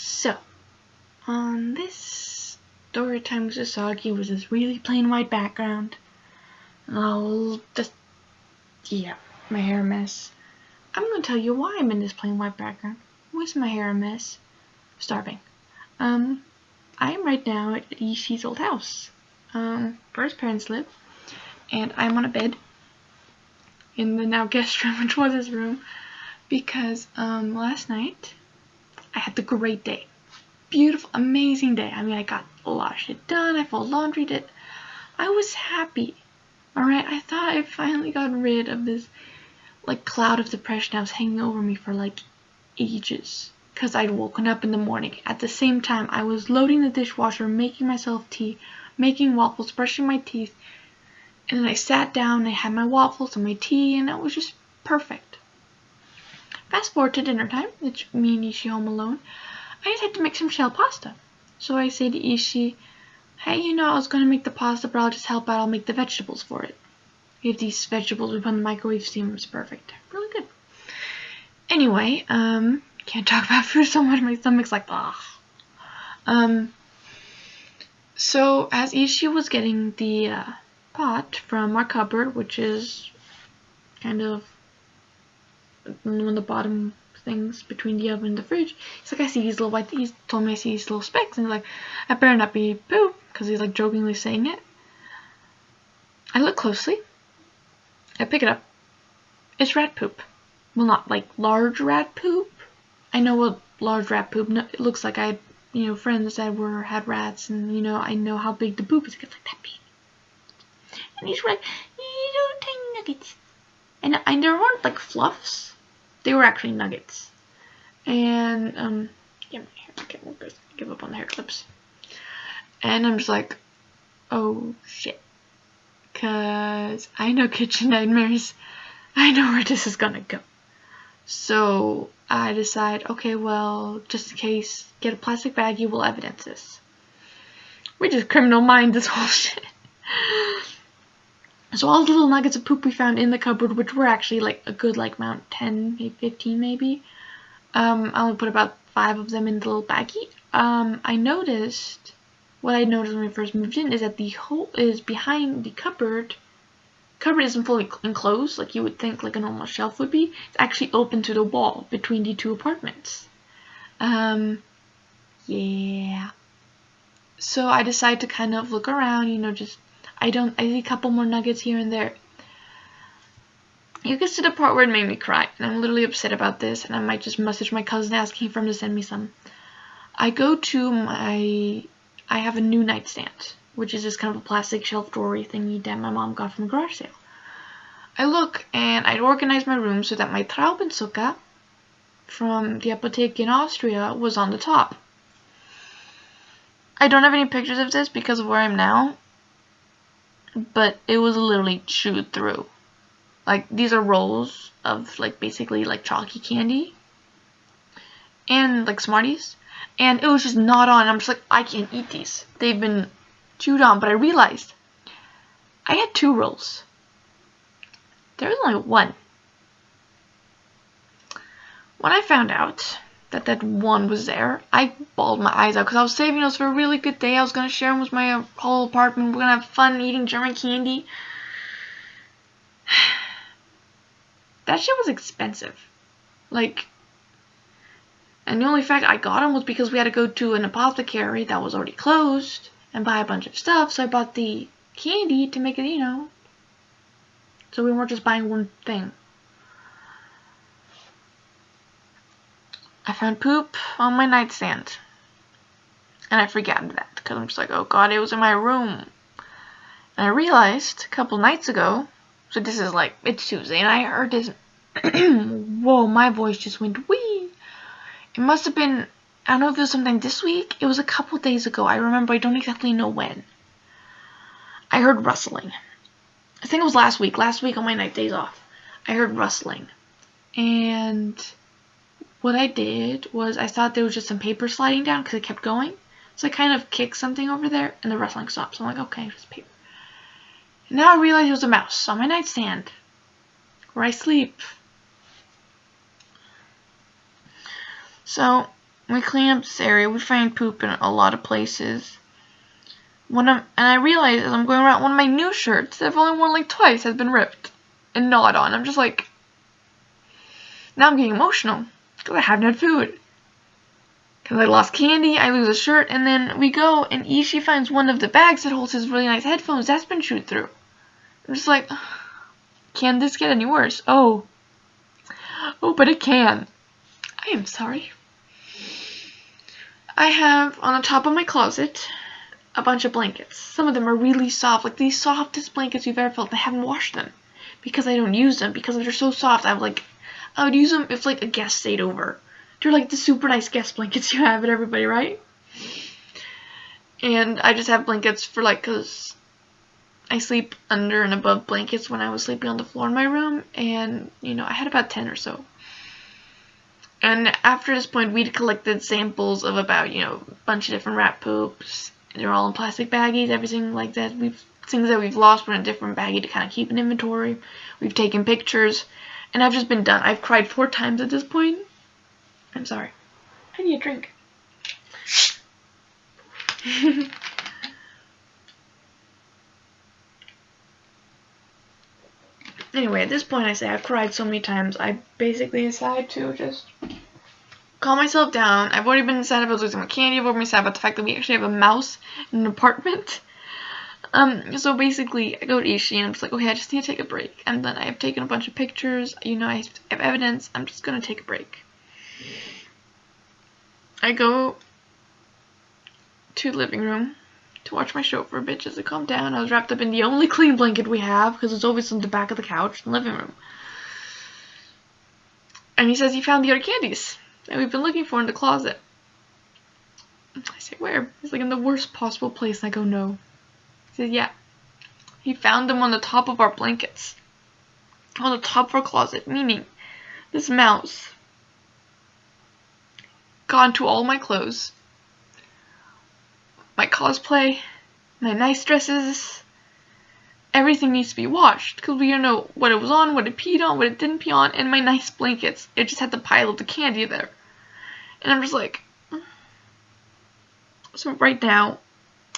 So, on this story time with Usagi was this really plain white background. Oh, just, yeah, my hair a mess. I'm gonna tell you why I'm in this plain white background. Why is my hair a mess? Starving. I am right now at Ishi's old house, where his parents live, and I'm on a bed in the now guest room, which was his room, because, last night, I had the great day. Beautiful, amazing day. I mean, I got a lot of shit done. I folded laundry, I was happy. Alright, I thought I finally got rid of this, like, cloud of depression that was hanging over me for, like, ages. Because I'd woken up in the morning. At the same time, I was loading the dishwasher, making myself tea, making waffles, brushing my teeth. And then I sat down, I had my waffles and my tea, and it was just perfect. Fast forward to dinner time. It's me and Ishi home alone. I just had to make some shell pasta. So I say to Ishi, hey, I was going to make the pasta, but I'll just help out. I'll make the vegetables for it. If these vegetables we put in the microwave, steam was perfect. Really good. Anyway, can't talk about food so much. My stomach's like, ugh. So as Ishi was getting the pot from our cupboard, which is kind of one of the bottom things between the oven and the fridge, he's like, I see these little white, he told me I see these little specks, and he's like, I better not be poop, because he's like jokingly saying it. I look closely, I pick it up, it's rat poop. Well, not like large rat poop. I know what large rat poop it looks like. I had, friends that had rats, and I know how big the poop is. It gets like that big. And these were like little tiny nuggets. And there weren't like fluffs. They were actually nuggets. And yeah, my hair, okay, we'll give up on the hair clips. And I'm just like, oh shit. 'Cause I know kitchen nightmares. I know where this is gonna go. So I decide, okay, well, just in case, get a plastic baggie, we'll evidence this. We just criminal mind this whole shit. So all the little nuggets of poop we found in the cupboard, which were actually like a good amount, 10, maybe 15 maybe. I only put about 5 of them in the little baggie. What I noticed when we first moved in is that the hole is behind the cupboard. Cupboard isn't fully enclosed like you would think like a normal shelf would be. It's actually open to the wall between the two apartments. Yeah. So I decided to kind of look around, I see a couple more nuggets here and there. You get to the part where it made me cry, and I'm literally upset about this, and I might just message my cousin asking for him to send me some. I have a new nightstand, which is just kind of a plastic shelf drawer thingy that my mom got from a garage sale. I look, and I'd organized my room so that my Traubenzucker from the Apotheke in Austria was on the top. I don't have any pictures of this because of where I'm now, but it was literally chewed through. Like, these are rolls of, basically, chalky candy and, Smarties, and it was just not on. I'm just like, I can't eat these. They've been chewed on, but I realized I had 2 rolls. There was only 1. When I found out that one was there, I bawled my eyes out because I was saving those for a really good day. I was going to share them with my whole apartment. We're going to have fun eating German candy. That shit was expensive. And the only fact I got them was because we had to go to an apothecary that was already closed and buy a bunch of stuff. So I bought the candy to make it, so we weren't just buying one thing. I found poop on my nightstand. And I forgot that because I'm just like, oh god, it was in my room. And I realized a couple nights ago, so this is it's Tuesday, and I heard this, whoa, my voice just went wee. It must have been, I don't know if it was sometime this week. It was a couple days ago. I remember, I don't exactly know when. I heard rustling. I think it was last week on my night days off. I heard rustling. And what I did was I thought there was just some paper sliding down because it kept going. So I kind of kicked something over there and the rustling stopped. So I'm like, okay, just paper. And now I realized it was a mouse on my nightstand where I sleep. So we clean up this area. We find poop in a lot of places. And I realize as I'm going around, one of my new shirts that I've only worn like twice has been ripped and gnawed on. I'm just like, now I'm getting emotional because I haven't had food. Because I lost candy, I lose a shirt, and then we go and Ishii finds one of the bags that holds his really nice headphones that's been chewed through. I'm just like, can this get any worse? Oh, but it can. I am sorry. I have on the top of my closet a bunch of blankets. Some of them are really soft, like the softest blankets you've ever felt. I haven't washed them because I don't use them because they're so soft. I would use them if like a guest stayed over. They're like the super nice guest blankets you have at everybody, right? And I just have blankets for like, cause I sleep under and above blankets when I was sleeping on the floor in my room, and you know I had about 10 or so. And after this point, we'd collected samples of about, you know, a bunch of different rat poops. They're all in plastic baggies, everything like that. Things that we've lost were in a different baggie to kind of keep an inventory. We've taken pictures, and I've just been done. I've cried 4 times at this point. I'm sorry. I need a drink. Anyway, at this point I say I've cried so many times, I basically decide to just calm myself down. I've already been sad about losing my candy. I've already been sad about the fact that we actually have a mouse in an apartment. So basically I go to Ishii and I'm just like, okay, I just need to take a break. And then I have taken a bunch of pictures. You know, I have evidence. I'm just going to take a break. I go to the living room to watch my show for a bit just to calm down. I was wrapped up in the only clean blanket we have because it's always on the back of the couch in the living room. And he says he found the other candies that we've been looking for in the closet. I say, where? He's like, in the worst possible place. And I go, no. He says, yeah. He found them on the top of our blankets. On the top of our closet. Meaning, this mouse got into all my clothes. My cosplay. My nice dresses. Everything needs to be washed. Because we don't know what it was on, what it peed on, what it didn't pee on. And my nice blankets. It just had the pile of the candy there. And I'm just like... So right now,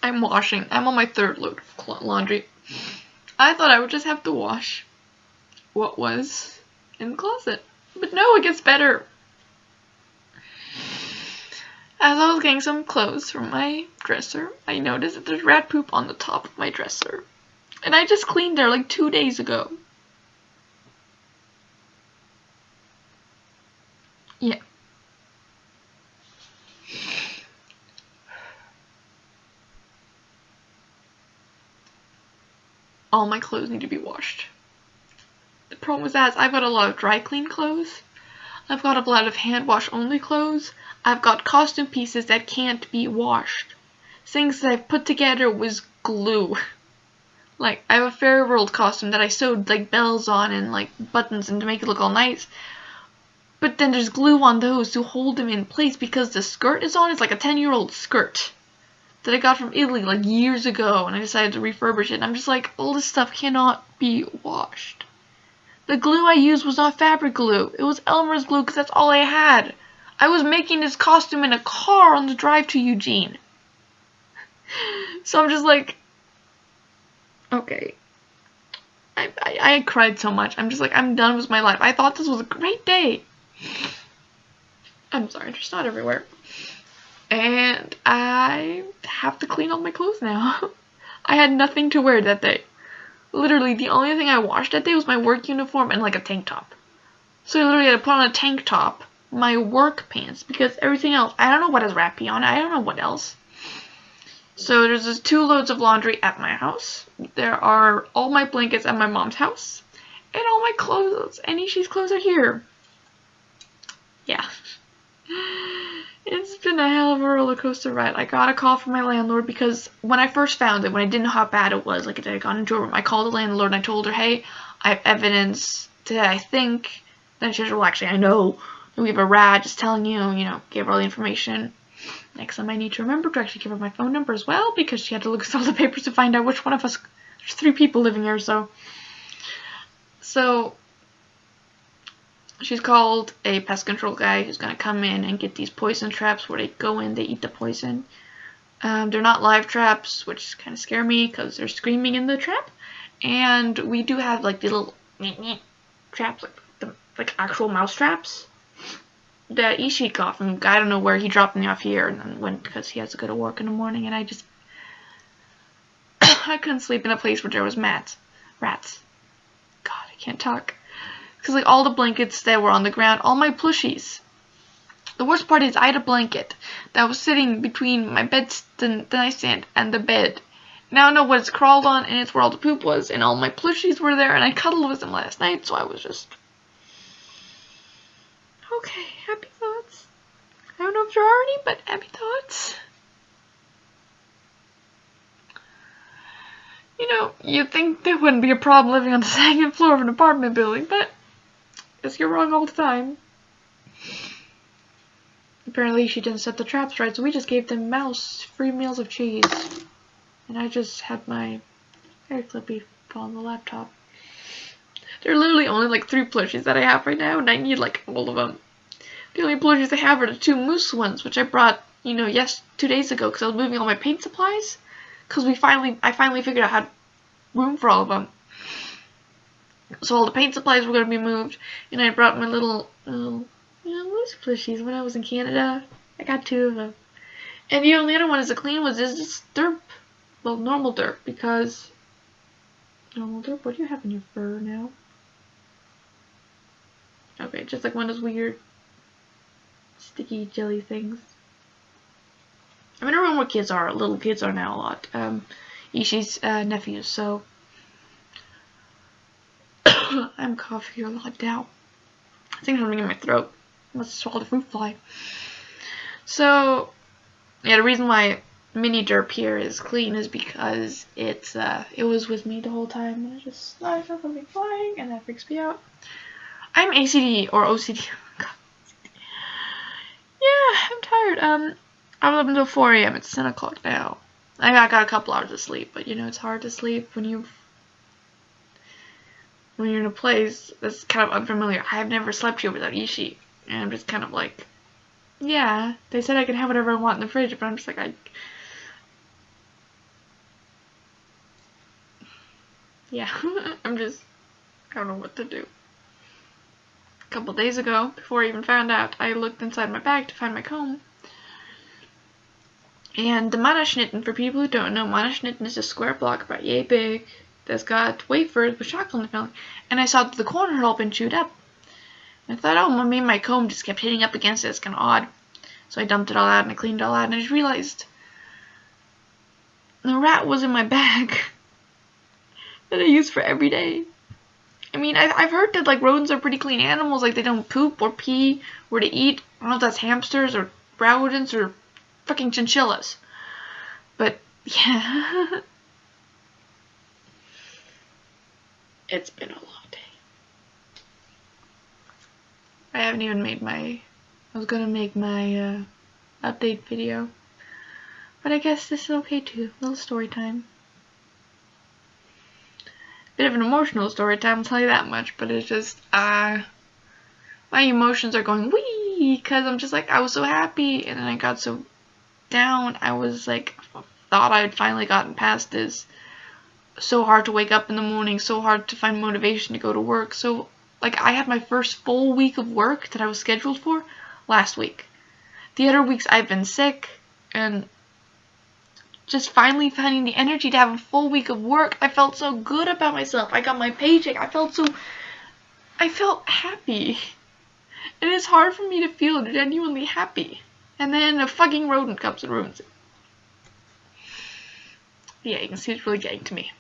I'm washing. I'm on my 3rd load of laundry. I thought I would just have to wash what was in the closet. But no, it gets better. As I was getting some clothes from my dresser, I noticed that there's rat poop on the top of my dresser. And I just cleaned there like 2 days ago. Yeah. All my clothes need to be washed. The problem is that I've got a lot of dry clean clothes. I've got a lot of hand wash only clothes. I've got costume pieces that can't be washed. Things that I've put together with glue. Like, I have a Fairy World costume that I sewed like bells on and like buttons and to make it look all nice. But then there's glue on those to hold them in place because the skirt is on. It's like a 10-year-old skirt that I got from Italy like years ago, and I decided to refurbish it. And I'm just like, all this stuff cannot be washed. The glue I used was not fabric glue. It was Elmer's glue because that's all I had. I was making this costume in a car on the drive to Eugene. So I'm just like, okay. I cried so much. I'm just like, I'm done with my life. I thought this was a great day. I'm sorry, there's not everywhere. And I have to clean all my clothes now. I had nothing to wear that day. Literally, the only thing I washed that day was my work uniform and like a tank top. So I literally had to put on a tank top, my work pants, because everything else, I don't know what has rat pee on it. I don't know what else. So there's just 2 loads of laundry at my house. There are all my blankets at my mom's house. And all my clothes. And Ishii's clothes are here. Yeah. It's been a hell of a roller coaster ride. I got a call from my landlord because when I first found it, when I didn't know how bad it was, like I got into a room, I called the landlord and I told her, hey, I have evidence that I think. Then she said, well, actually, I know we have a rat, just telling you, gave her all the information. Next time I need to remember to actually give her my phone number as well because she had to look at all the papers to find out which one of us. There's 3 people living here, so she's called a pest control guy who's gonna come in and get these poison traps where they go in, they eat the poison. They're not live traps, which kind of scare me because they're screaming in the trap. And we do have like the little traps, like actual mouse traps that Ishii got from, I don't know where, he dropped me off here and then went because he has to go to work in the morning, and I just I couldn't sleep in a place where there was rats. God, I can't talk. Because like all the blankets that were on the ground, all my plushies. The worst part is I had a blanket that was sitting between my the nightstand and the bed. Now I know what it's crawled on, and it's where all the poop was, and all my plushies were there, and I cuddled with them last night, so I was just... Okay, happy thoughts. I don't know if there are any, but happy thoughts. You know, you'd think there wouldn't be a problem living on the second floor of an apartment building, but I guess you're wrong all the time. Apparently she didn't set the traps right, so we just gave them mouse-free meals of cheese. And I just had my hair clippy on the laptop. There are literally only like 3 plushies that I have right now, and I need like all of them. The only plushies I have are the 2 moose ones, which I brought, you know, 2 days ago because I was moving all my paint supplies. Because I finally figured out I had room for all of them. So all the paint supplies were going to be moved, and I brought my little moose plushies when I was in Canada. I got 2 of them. And the only other one is a clean one, is just derp. Well, normal derp, because... Normal derp? What do you have in your fur now? Okay, just like one of those weird sticky jelly things. I'm in a room where kids are. Little kids are now a lot. Ishii's nephews, so... I'm coughing a lot now. I think there's something in my throat. I must have swallowed a fruit fly. So, yeah, the reason why mini derp here is clean is because it was with me the whole time, and I just saw something flying, and that freaks me out. I'm ACD or OCD. God. Yeah, I'm tired. I was up until 4 a.m. It's 10 o'clock now. I got a couple hours of sleep, but you know it's hard to sleep when you're in a place that's kind of unfamiliar. I have never slept here without Ishii, and I'm just kind of like, yeah, they said I could have whatever I want in the fridge, but I'm just like, I don't know what to do. A couple days ago, before I even found out, I looked inside my bag to find my comb. And the Mannerschnitten, for people who don't know, Mannerschnitten is a square block about yay big that's got wafers with chocolate in the filling. And I saw that the corner had all been chewed up. And I thought, oh, maybe my comb just kept hitting up against it. It's kind of odd. So I dumped it all out and I cleaned it all out, and I just realized the rat was in my bag that I use for every day. I mean, I've heard that like rodents are pretty clean animals, like they don't poop or pee or to eat. I don't know if that's hamsters or rodents or fucking chinchillas. But yeah. It's been a long day. I haven't even made I was gonna make my update video. But I guess this is okay too. A little story time. Bit of an emotional story time, I'll tell you that much, but it's just, my emotions are going wee, because I'm just like, I was so happy, and then I got so down. I was like, thought I had finally gotten past this. So hard to wake up in the morning, so hard to find motivation to go to work. So, like, I had my first full week of work that I was scheduled for last week. The other weeks I've been sick, and just finally finding the energy to have a full week of work. I felt so good about myself. I got my paycheck. I felt happy. And it's hard for me to feel genuinely happy. And then a fucking rodent comes and ruins it. Yeah, you can see it's really getting to me.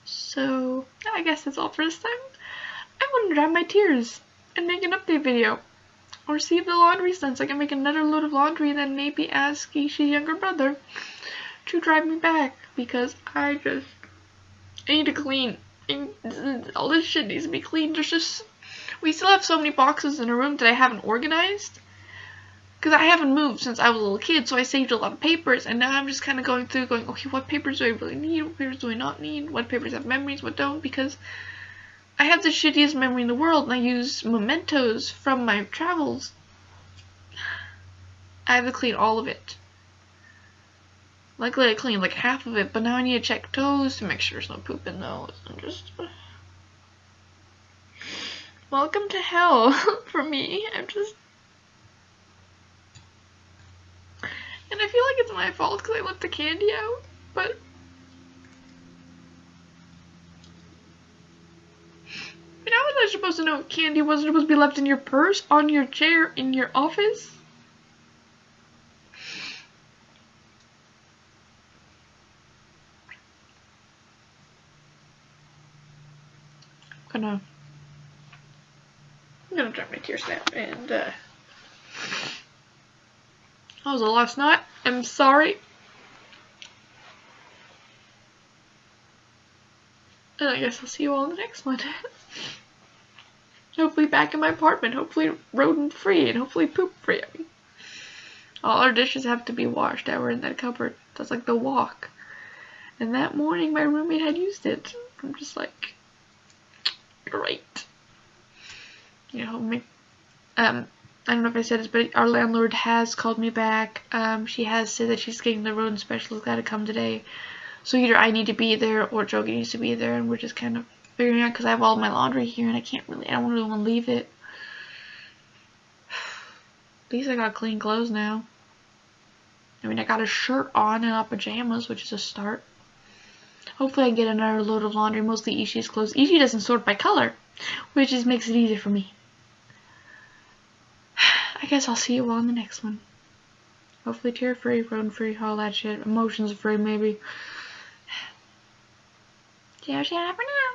So, I guess that's all for this time. I'm gonna dry my tears and make an update video. Or see if the laundry's done so I can make another load of laundry and then maybe ask Ishii's younger brother to drive me back. Because I need to clean. All this shit needs to be cleaned. We still have so many boxes in a room that I haven't organized. Because I haven't moved since I was a little kid, so I saved a lot of papers, and now I'm just kind of going through, okay, what papers do I really need, what papers do I not need, what papers have memories, what don't, because I have the shittiest memory in the world, and I use mementos from my travels. I have to clean all of it. Luckily I cleaned like half of it, but now I need to check toes to make sure there's no poop in those. I'm just... Welcome to hell for me. I'm just... And I feel like it's my fault because I left the candy out, but... How was I supposed to know candy wasn't supposed to be left in your purse, on your chair, in your office? I'm gonna try my tear snap, and that was a last night. I'm sorry. And I guess I'll see you all in the next one. Hopefully back in my apartment, hopefully rodent free, and hopefully poop free. I mean, all our dishes have to be washed that were in that cupboard. That's like the walk. And that morning my roommate had used it. I'm just like, great. You know, I don't know if I said this, but our landlord has called me back. She has said that she's getting the rodent specialist guy to come today. So either I need to be there or Jogi needs to be there, and we're just kind of figuring out because I have all my laundry here and I don't really want to leave it. At least I got clean clothes now. I mean, I got a shirt on and not pajamas, which is a start. Hopefully I can get another load of laundry, mostly Ishi's clothes. Ishi doesn't sort by color, which just makes it easier for me. I guess I'll see you all in the next one. Hopefully tear-free, rodent-free, all that shit. Emotions-free, maybe. Ciao, ciao for now.